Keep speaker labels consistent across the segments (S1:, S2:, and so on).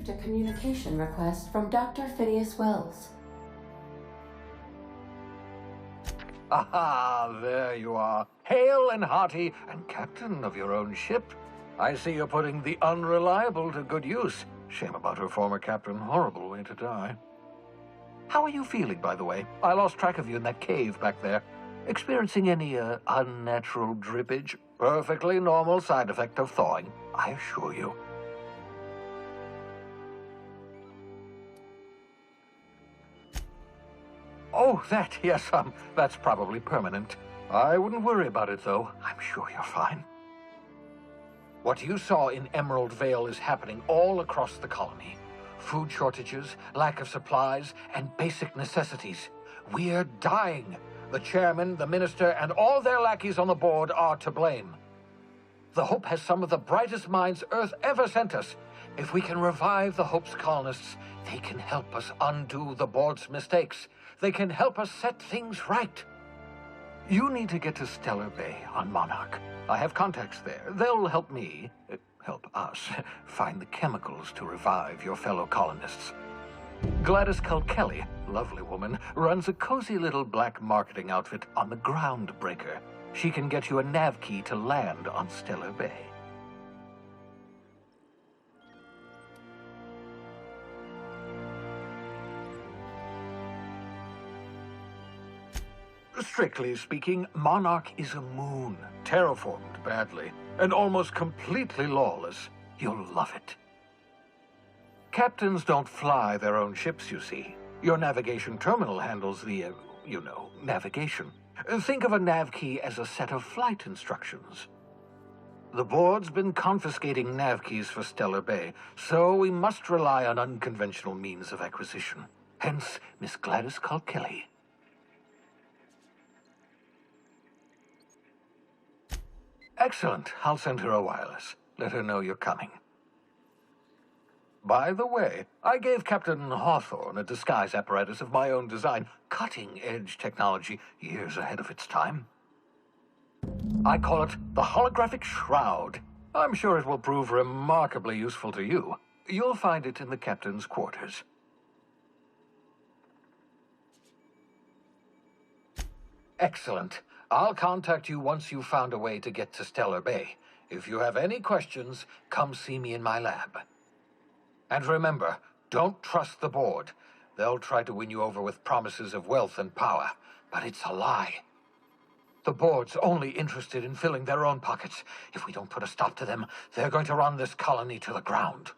S1: received a communication request from Dr. Phineas Wells.
S2: Aha, there you are. Hale and hearty, and captain of your own ship. I see you're putting the unreliable to good use. Shame about her former captain. Horrible way to die. How are you feeling, by the way? I lost track of you in that cave back there. Experiencing any, unnatural drippage? Perfectly normal side effect of thawing, I assure you. Oh, that, yes, that's probably permanent. I wouldn't worry about it, though. I'm sure you're fine. What you saw in Emerald Vale is happening all across the colony. Food shortages, lack of supplies, and basic necessities. We're dying. The chairman, the minister, and all their lackeys on the board are to blame. The Hope has some of the brightest minds Earth ever sent us. If we can revive the Hope's colonists, they can help us undo the board's mistakes. They can help us set things right. You need to get to Stellar Bay on Monarch. I have contacts there. They'll help me, help us, find the chemicals to revive your fellow colonists. Gladys Kelly, lovely woman, runs a cozy little black marketing outfit on the Groundbreaker. She can get you a nav key to land on Stellar Bay. Strictly speaking, Monarch is a moon, terraformed badly, and almost completely lawless. You'll love it. Captains don't fly their own ships, you see. Your navigation terminal handles the, navigation. Think of a nav key as a set of flight instructions. The board's been confiscating nav keys for Stellar Bay, so we must rely on unconventional means of acquisition. Hence, Miss Gladys Kelly. Excellent. I'll send her a wireless. Let her know you're coming. By the way, I gave Captain Hawthorne a disguise apparatus of my own design, cutting-edge technology, years ahead of its time. I call it the Holographic Shroud. I'm sure it will prove remarkably useful to you. You'll find it in the captain's quarters. Excellent. I'll contact you once you've found a way to get to Stellar Bay. If you have any questions, come see me in my lab. And remember, don't trust the board. They'll try to win you over with promises of wealth and power, but it's a lie. The board's only interested in filling their own pockets. If we don't put a stop to them, they're going to run this colony to the ground.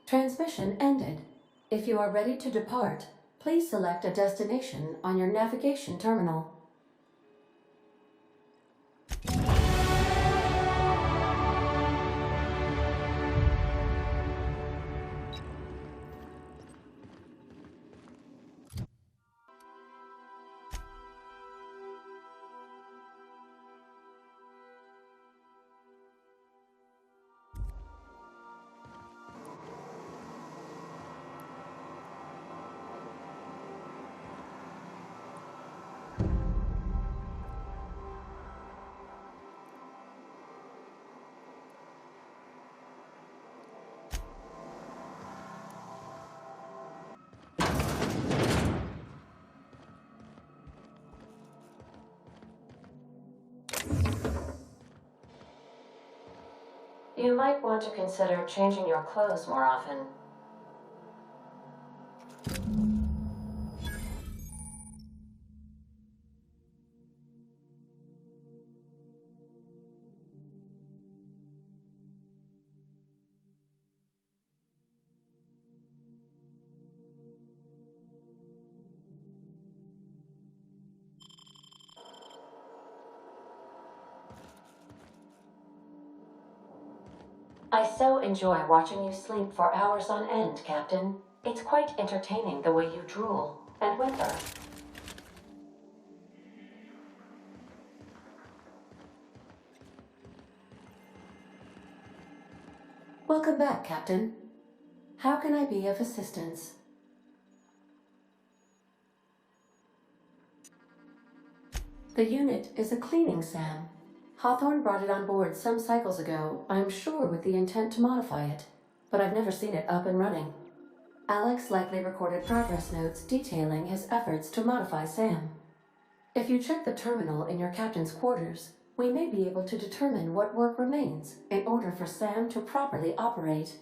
S1: Transmission ended. If you are ready to depart, please select a destination on your navigation terminal. You might want to consider changing your clothes more often. I so enjoy watching you sleep for hours on end, Captain. It's quite entertaining the way you drool and whimper. Welcome back, Captain. How can I be of assistance? The unit is a cleaning SAM. Hawthorne brought it on board some cycles ago, I'm sure with the intent to modify it. but I've never seen it up and running. Alex likely recorded progress notes detailing his efforts to modify Sam. If you check the terminal in your captain's quarters, we may be able to determine what work remains in order for Sam to properly operate.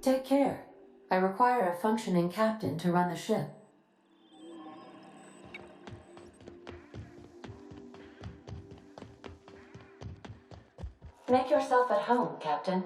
S1: Take care. I require a functioning captain to run the ship. Make yourself at home, Captain.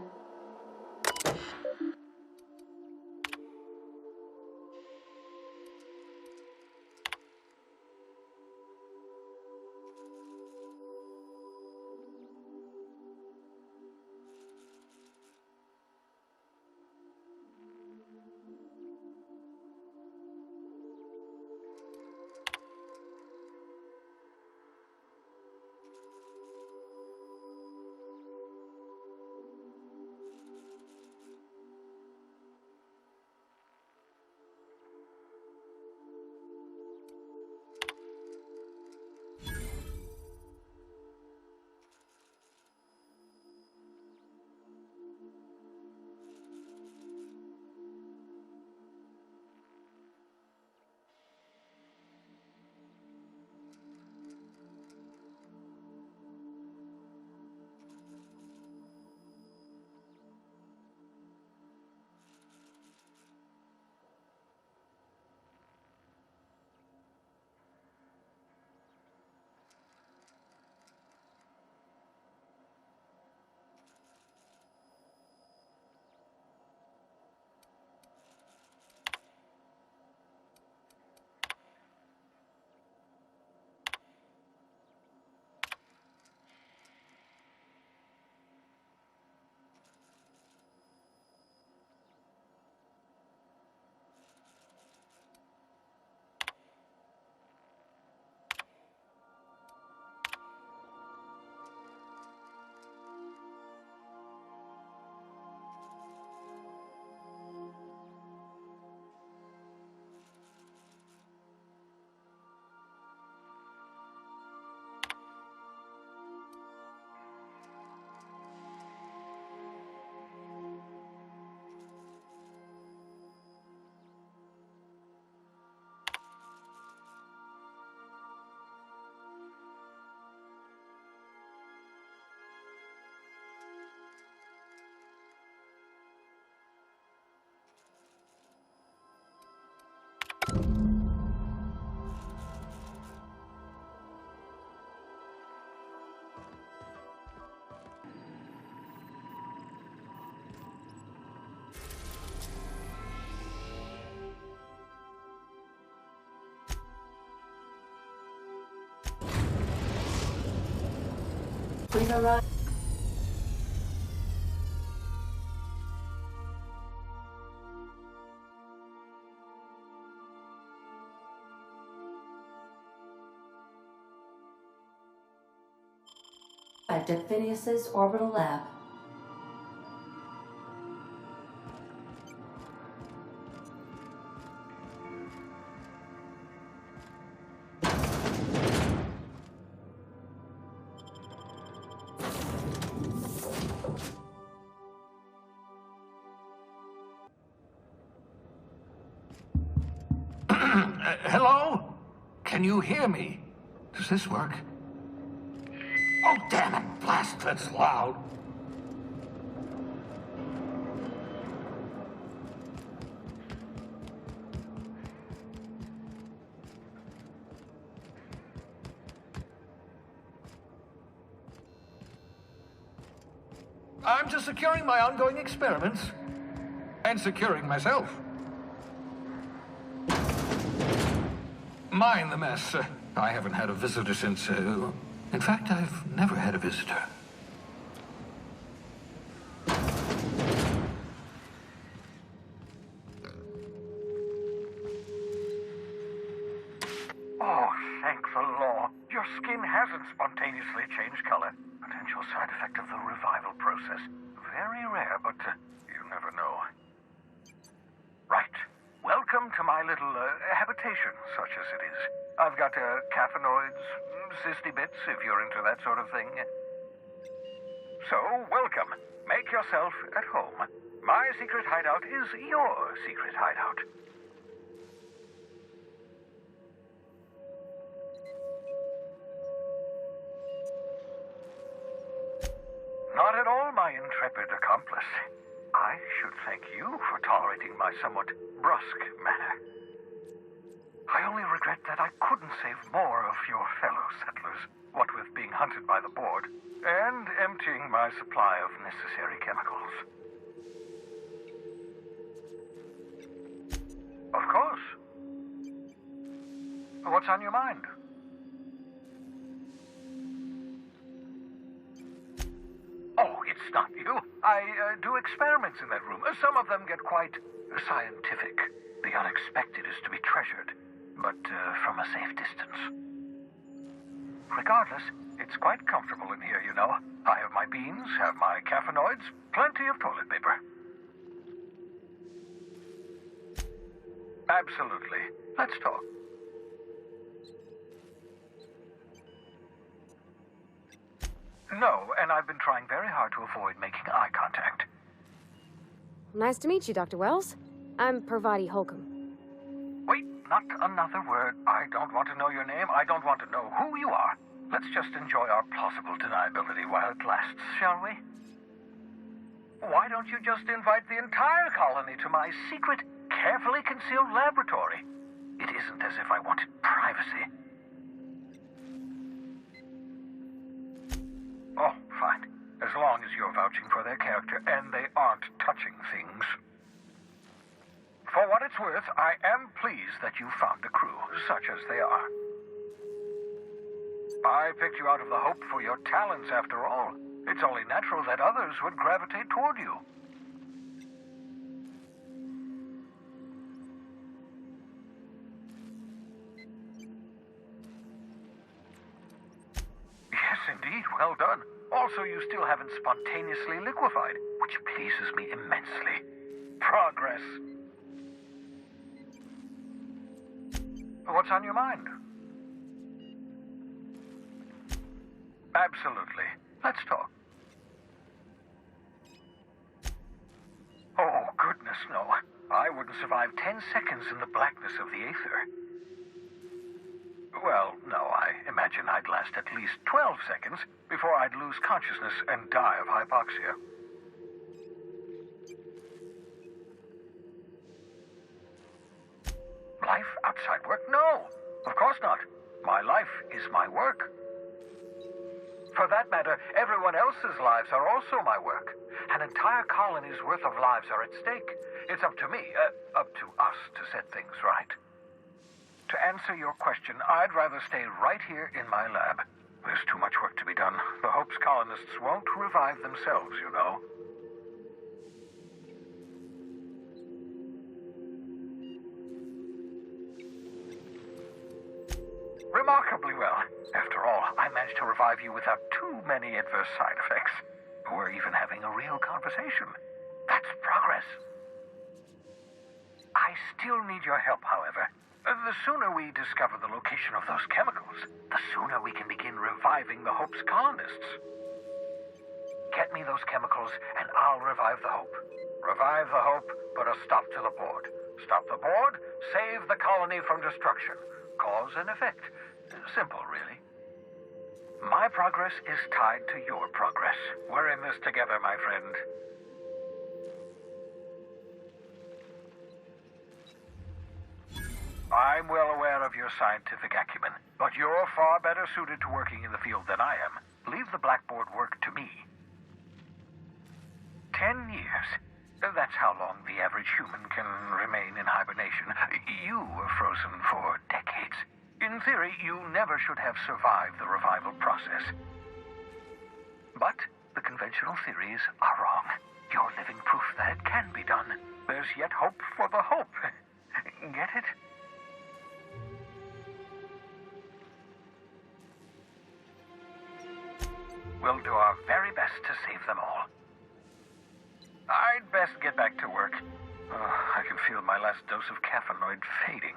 S1: We've arrived. At Phineas's orbital lab.
S2: Hello? Can you hear me? Does this work? Oh, damn it! Blast, that's loud. I'm just securing my ongoing experiments. And securing myself. Mind the mess. I haven't had a visitor since, in fact, I've never had a visitor.
S3: Oh, thank the law. Your skin hasn't spontaneously changed color. Potential side effect of the revival process. Very rare, but you never know. Right. Welcome to my little habitation, such as it is. I've got caffeinoids, cysty bits, if you're into that sort of thing. So, welcome. Make yourself at home. My secret hideout is your secret hideout. Not at all, my intrepid accomplice. I should thank you for tolerating my somewhat brusque manner. I only regret that I couldn't save more of your fellow settlers, what with being hunted by the board, and emptying my supply of necessary chemicals. Of course. What's on your mind? Oh, it's not you. I do experiments in that room. Some of them get quite scientific. The unexpected is to be treasured, but from a safe distance. Regardless, it's quite comfortable in here, you know. I have my beans, have my caffeinoids, plenty of toilet paper. Absolutely. Let's talk. No, and I've been trying very hard to avoid making eye contact.
S4: Nice to meet you, Dr. Wells. I'm Parvati Holcomb.
S3: Wait, not another word. I don't want to know your name. I don't want to know who you are. Let's just enjoy our plausible deniability while it lasts, shall we? Why don't you just invite the entire colony to my secret, carefully concealed laboratory? It isn't as if I wanted privacy. Oh, fine. As long as you're vouching for their character and they aren't touching things. For what it's worth, I am pleased that you found a crew, such as they are. I picked you out of the hope for your talents, after all. It's only natural that others would gravitate toward you. Yes, indeed. Well done. Also, you still haven't spontaneously liquefied, which pleases me immensely. Progress. What's on your mind? Absolutely. Let's talk. Oh, goodness, no. I wouldn't survive 10 seconds in the blackness of the aether. Well, no, I imagine I'd last at least 12 seconds before I'd lose consciousness and die of hypoxia. Life outside work? No, of course not. My life is my work. For that matter, everyone else's lives are also my work. An entire colony's worth of lives are at stake. It's up to me, up to us to set things right. To answer your question, I'd rather stay right here in my lab. There's too much work to be done. The Hope's colonists won't revive themselves, you know. Remarkably well. After all, I managed to revive you without too many adverse side effects. We're even having a real conversation. That's progress. I still need your help, however. The sooner we discover the location of those chemicals, the sooner we can begin reviving the Hope's colonists. Get me those chemicals, and I'll revive the Hope. Revive the Hope, put a stop to the board. Stop the board, save the colony from destruction. Cause and effect. Simple, really. My progress is tied to your progress. We're in this together, my friend. I'm well aware of your scientific acumen, but you're far better suited to working in the field than I am. Leave the blackboard work to me. 10 years. That's how long the average human can remain in hibernation. You were frozen for decades. In theory, you never should have survived the revival process. But the conventional theories are wrong. You're living proof that it can be done. There's yet hope for the Hope. Get it? We'll do our very best to save them all. I'd best get back to work. I can feel my last dose of caffeinoid fading.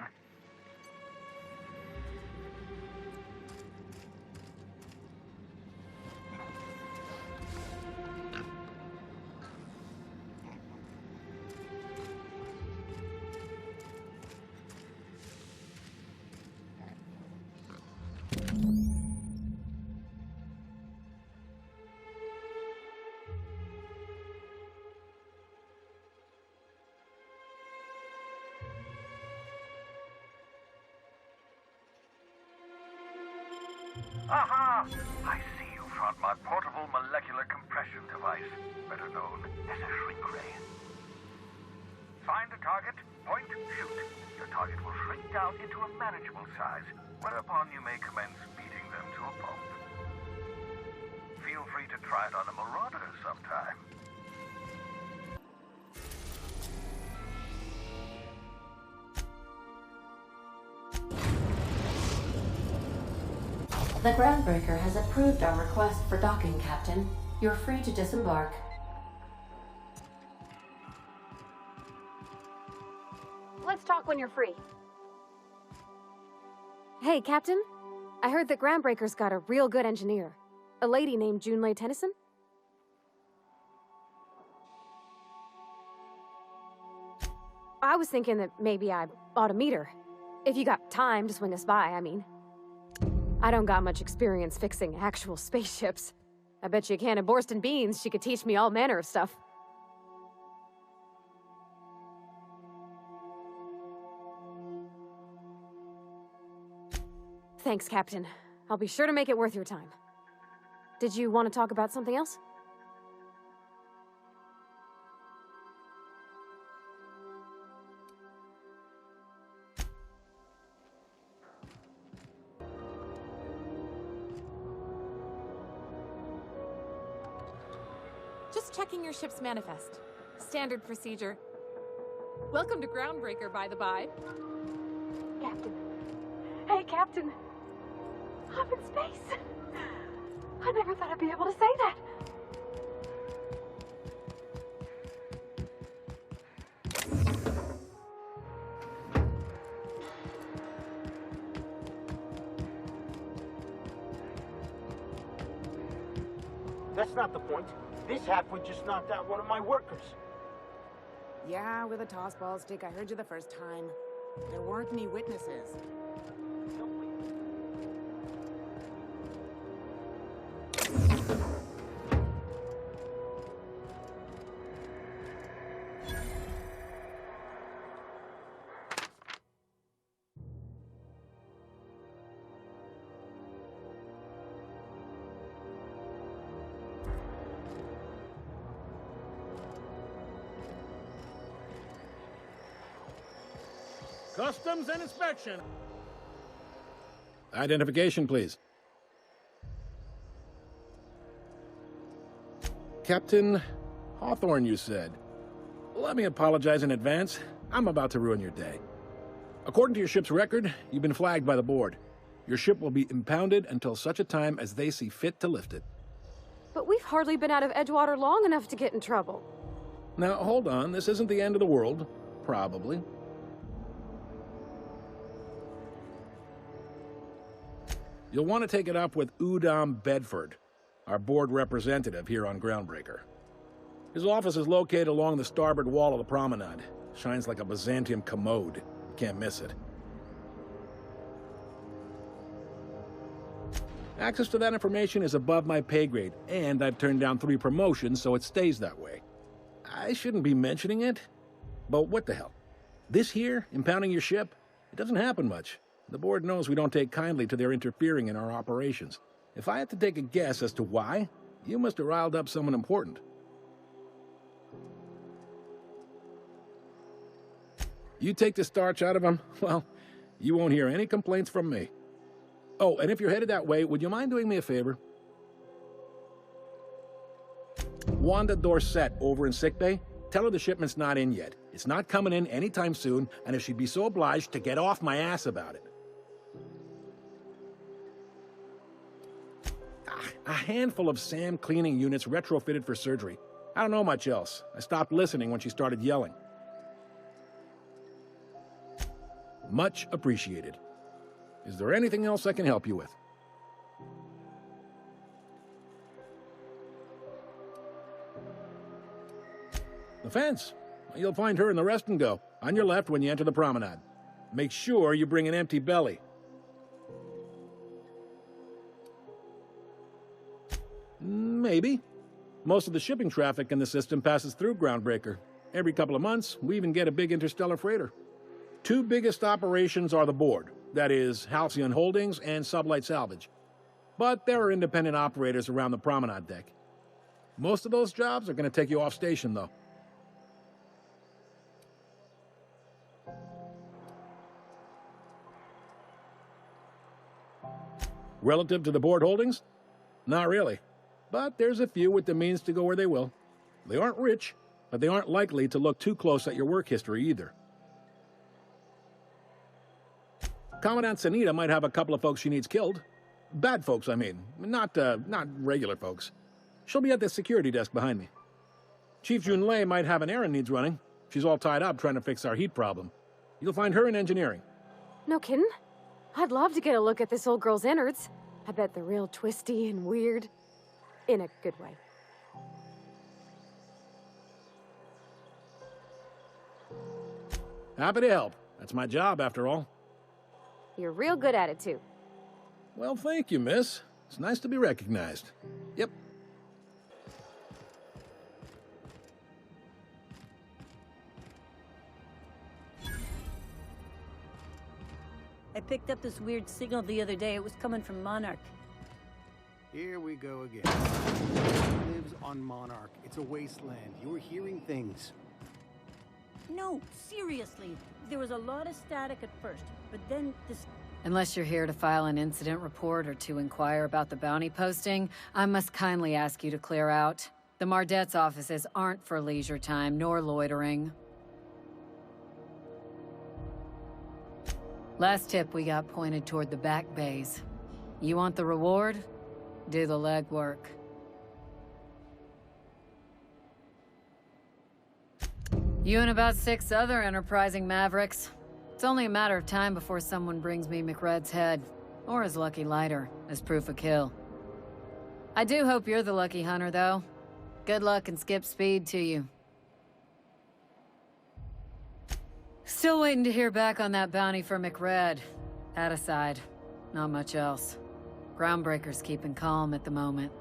S3: Aha! I see you found my portable molecular compression device, better known as a shrink ray. Find the target, point, shoot. Your target will shrink down into a manageable size, whereupon you may commence beating them to a pulp. Feel free to try it on a marauder sometime.
S1: The Groundbreaker has approved our request for docking, Captain. You're free to disembark.
S4: Let's talk when you're free. Hey, Captain. I heard that Groundbreaker's got a real good engineer. A lady named Junlei Tennyson? I was thinking that maybe I ought to meet her. If you got time to swing us by, I mean. I don't got much experience fixing actual spaceships. I bet you a can of Borston beans she could teach me all manner of stuff. Thanks, Captain. I'll be sure to make it worth your time. Did you want to talk about something else?
S5: Just checking your ship's manifest. Standard procedure. Welcome to Groundbreaker, by the by.
S4: Captain. Hey, Captain. I'm in space. I never thought I'd be able to say that.
S6: That's not the point. This halfwit just knocked out one of my workers.
S7: Yeah, with a toss ball stick. I heard you the first time. There weren't any witnesses.
S8: Customs and inspection. Identification, please. Captain Hawthorne, you said. Let me apologize in advance. I'm about to ruin your day. According to your ship's record, you've been flagged by the board. Your ship will be impounded until such a time as they see fit to lift it.
S4: But we've hardly been out of Edgewater long enough to get in trouble.
S8: Now, hold on. This isn't the end of the world. Probably. You'll want to take it up with Udom Bedford, our board representative here on Groundbreaker. His office is located along the starboard wall of the promenade. Shines like a Byzantium commode. You can't miss it. Access to that information is above my pay grade, and I've turned down 3 promotions, so it stays that way. I shouldn't be mentioning it, but what the hell? This here, impounding your ship, it doesn't happen much. The board knows we don't take kindly to their interfering in our operations. If I had to take a guess as to why, you must have riled up someone important. You take the starch out of them, well, you won't hear any complaints from me. Oh, and if you're headed that way, would you mind doing me a favor? Wanda Dorset over in sickbay, tell her the shipment's not in yet. It's not coming in anytime soon, and if she'd be so obliged to get off my ass about it. A handful of SAM cleaning units retrofitted for surgery. I don't know much else. I stopped listening when she started yelling. Much appreciated. Is there anything else I can help you with? The fence. You'll find her in the rest and go, on your left when you enter the promenade. Make sure you bring an empty belly. Maybe. Most of the shipping traffic in the system passes through Groundbreaker. Every couple of months, we even get a big interstellar freighter. 2 biggest operations are the board. That is, Halcyon Holdings and Sublight Salvage. But there are independent operators around the promenade deck. Most of those jobs are going to take you off station, though. Relative to the board holdings? Not really. But there's a few with the means to go where they will. They aren't rich, but they aren't likely to look too close at your work history either. Commandant Sanita might have a couple of folks she needs killed. Bad folks, I mean. Not regular folks. She'll be at the security desk behind me. Chief Junlei might have an errand needs running. She's all tied up trying to fix our heat problem. You'll find her in engineering.
S4: No kidding? I'd love to get a look at this old girl's innards. I bet they're real twisty and weird. In a good way.
S8: Happy to help. That's my job, after all.
S4: You're real good at it, too.
S8: Well, thank you, miss. It's nice to be recognized. Yep.
S9: I picked up this weird signal the other day. It was coming from Monarch.
S10: Here we go again. Lives on Monarch. It's a wasteland. You're hearing things.
S9: No, seriously. There was a lot of static at first, but then this...
S11: Unless you're here to file an incident report or to inquire about the bounty posting, I must kindly ask you to clear out. The Mardet's offices aren't for leisure time, nor loitering. Last tip we got pointed toward the back bays. You want the reward? Do the legwork. You and about 6 other enterprising mavericks. It's only a matter of time before someone brings me McRed's head, or his lucky lighter, as proof of kill. I do hope you're the lucky hunter, though. Good luck and skip speed to you. Still waiting to hear back on that bounty for McRed. That aside, not much else. Groundbreaker's keeping calm at the moment.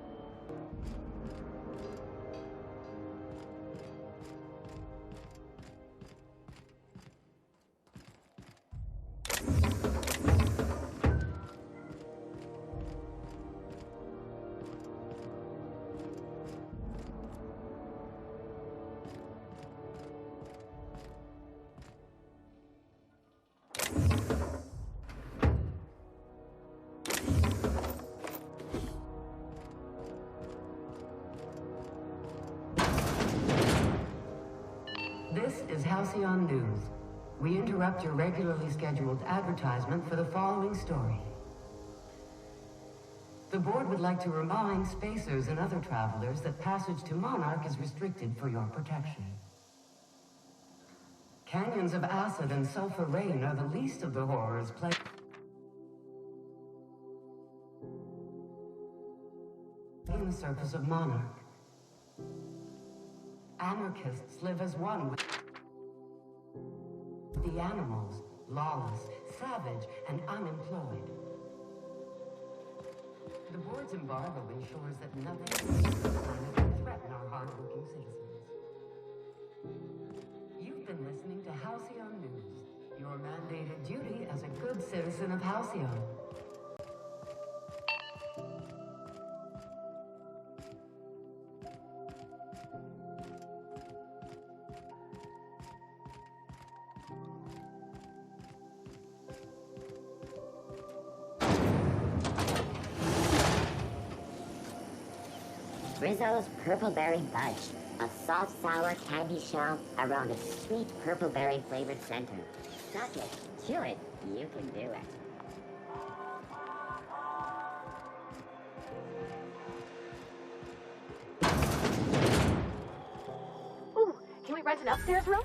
S12: This is Halcyon News. We interrupt your regularly scheduled advertisement for the following story. The board would like to remind spacers and other travelers that passage to Monarch is restricted for your protection. Canyons of acid and sulfur rain are the least of the horrors plagued. In the surface of Monarch. Anarchists live as one with the animals, lawless, savage, and unemployed. The board's embargo ensures that nothing can threaten our hard-working citizens. You've been listening to Halcyon News, your mandated duty as a good citizen of Halcyon.
S13: Rizzo's Purple Berry Fudge, a soft, sour candy shell around a sweet purple berry flavored center. Suck it, chew it, you can do it.
S4: Ooh, can we rent an upstairs room?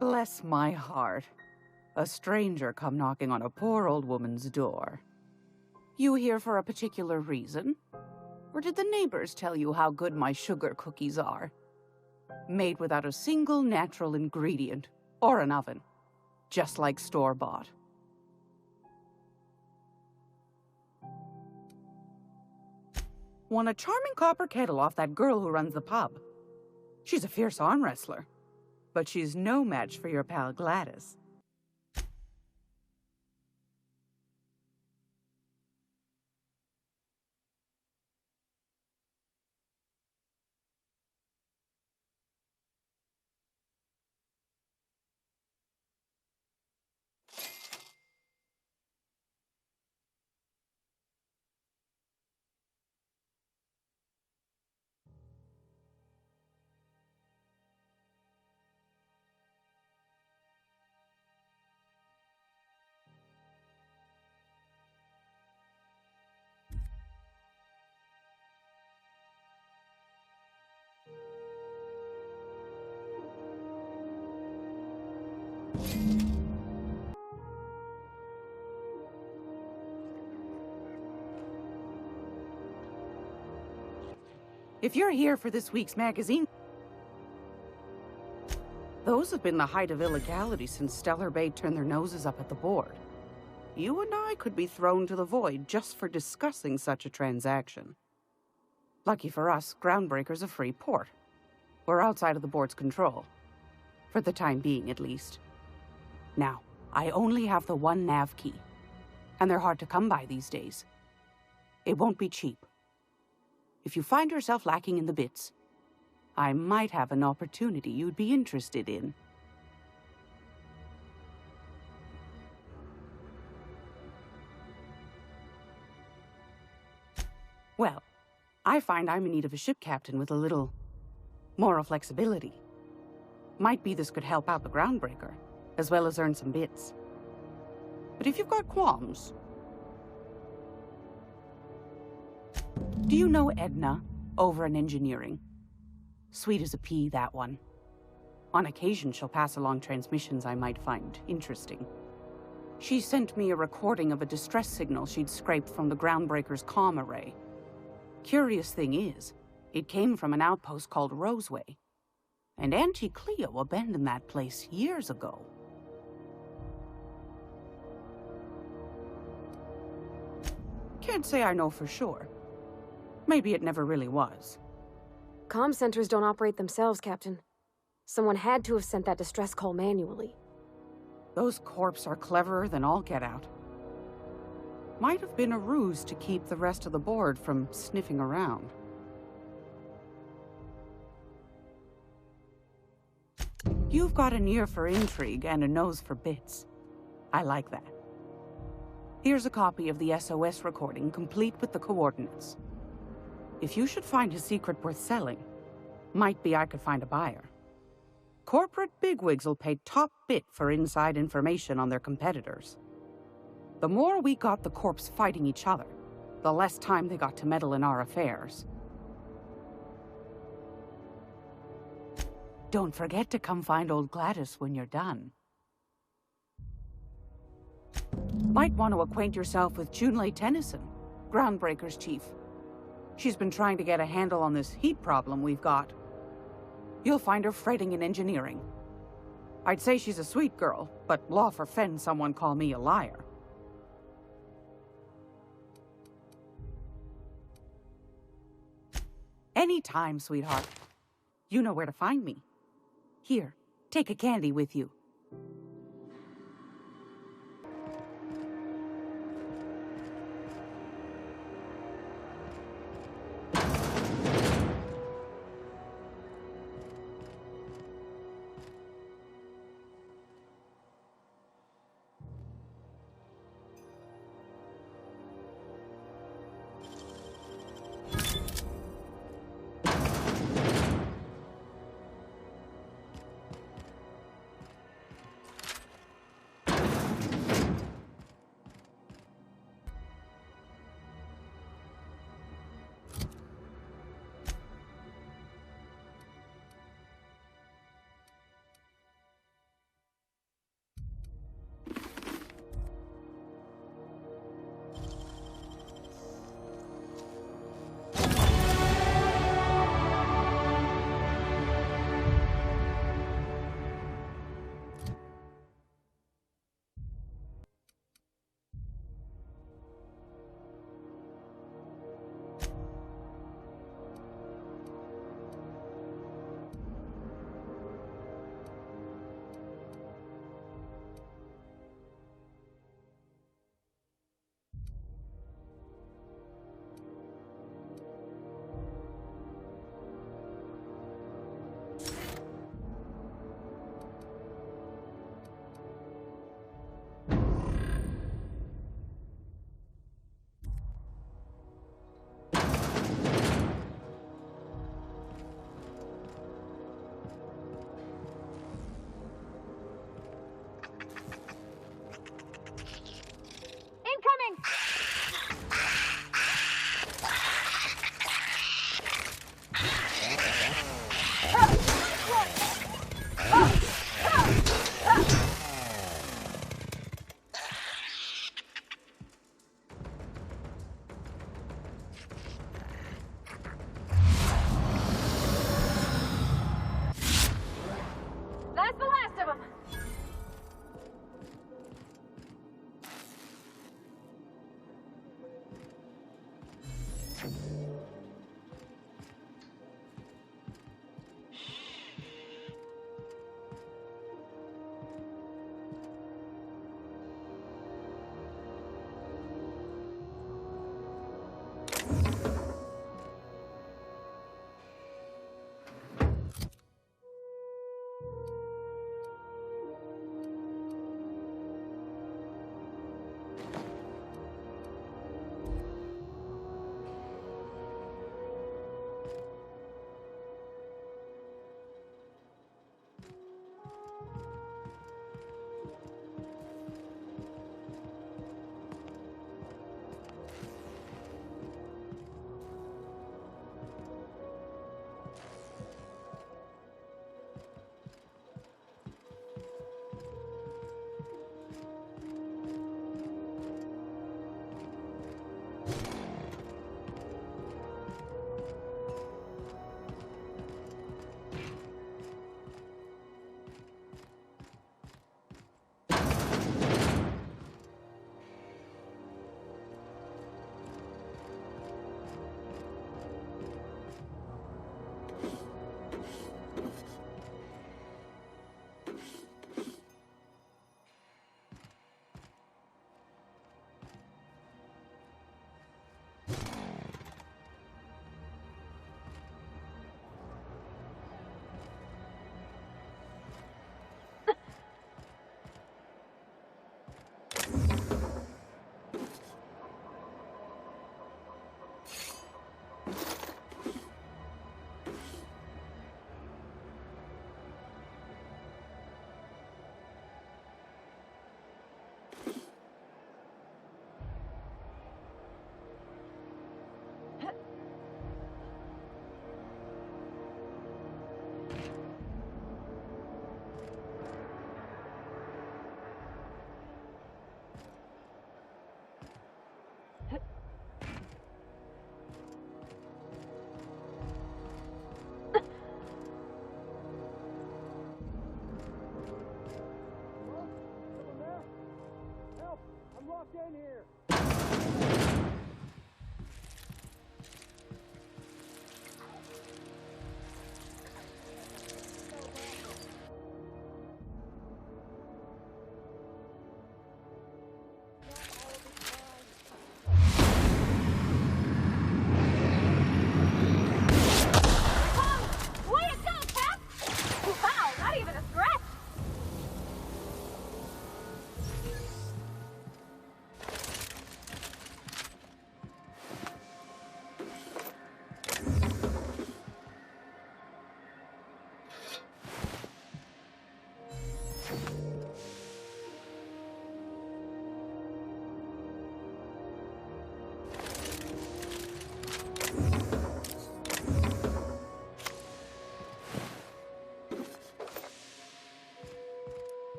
S14: Bless my heart. A stranger come knocking on a poor old woman's door. You here for a particular reason? Or did the neighbors tell you how good my sugar cookies are? Made without a single natural ingredient, or an oven. Just like store-bought. Won a charming copper kettle off that girl who runs the pub. She's a fierce arm wrestler. But she's no match for your pal Gladys. If you're here for this week's magazine, those have been the height of illegality since Stellar Bay turned their noses up at the board. You and I could be thrown to the void just for discussing such a transaction. Lucky for us, Groundbreaker's a free port. We're outside of the board's control. For the time being, at least. Now, I only have the one nav key. And they're hard to come by these days. It won't be cheap. If you find yourself lacking in the bits, I might have an opportunity you'd be interested in. Well, I find I'm in need of a ship captain with a little moral flexibility. Might be this could help out the Groundbreaker, as well as earn some bits. But if you've got qualms... Do you know Edna, over in engineering? Sweet as a pea, that one. On occasion, she'll pass along transmissions I might find interesting. She sent me a recording of a distress signal she'd scraped from the Groundbreaker's comm array. Curious thing is, it came from an outpost called Roseway. And Auntie Cleo abandoned that place years ago. Can't say I know for sure. Maybe it never really was.
S4: Comm centers don't operate themselves, Captain. Someone had to have sent that distress call manually.
S14: Those corps are cleverer than all get out. Might have been a ruse to keep the rest of the board from sniffing around. You've got an ear for intrigue and a nose for bits. I like that. Here's a copy of the SOS recording, complete with the coordinates. If you should find a secret worth selling, might be I could find a buyer. Corporate bigwigs will pay top bit for inside information on their competitors. The more we got the corps fighting each other, the less time they got to meddle in our affairs. Don't forget to come find old Gladys when you're done. Might want to acquaint yourself with Junlei Tennyson, Groundbreaker's chief. She's been trying to get a handle on this heat problem we've got. You'll find her fretting in engineering. I'd say she's a sweet girl, but law forfend someone call me a liar. Anytime, sweetheart. You know where to find me. Here, take a candy with you.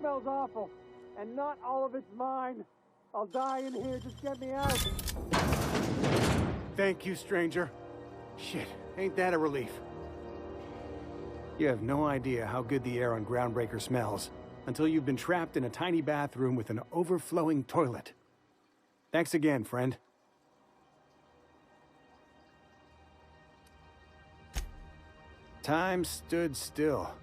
S6: smells awful, and not all of it's mine. I'll die in here, just get me out.
S10: Thank you, stranger. Shit, ain't that a relief? You have no idea how good the air on Groundbreaker smells until you've been trapped in a tiny bathroom with an overflowing toilet. Thanks again, friend. Time stood still.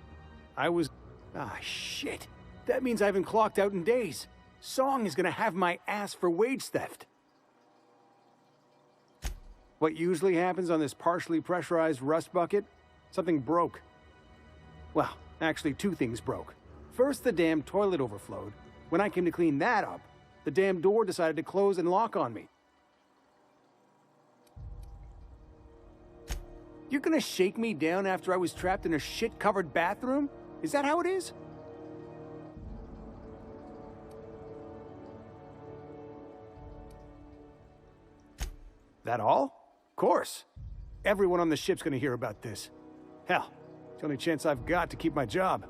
S10: I was... Ah, shit. That means I haven't clocked out in days. Song is gonna have my ass for wage theft. What usually happens on this partially pressurized rust bucket? Something broke. Well, actually 2 things broke. First, the damn toilet overflowed. When I came to clean that up, the damn door decided to close and lock on me. You're gonna shake me down after I was trapped in a shit-covered bathroom? Is that how it is? That all? Of course. Everyone on the ship's gonna hear about this. Hell, it's the only chance I've got to keep my job.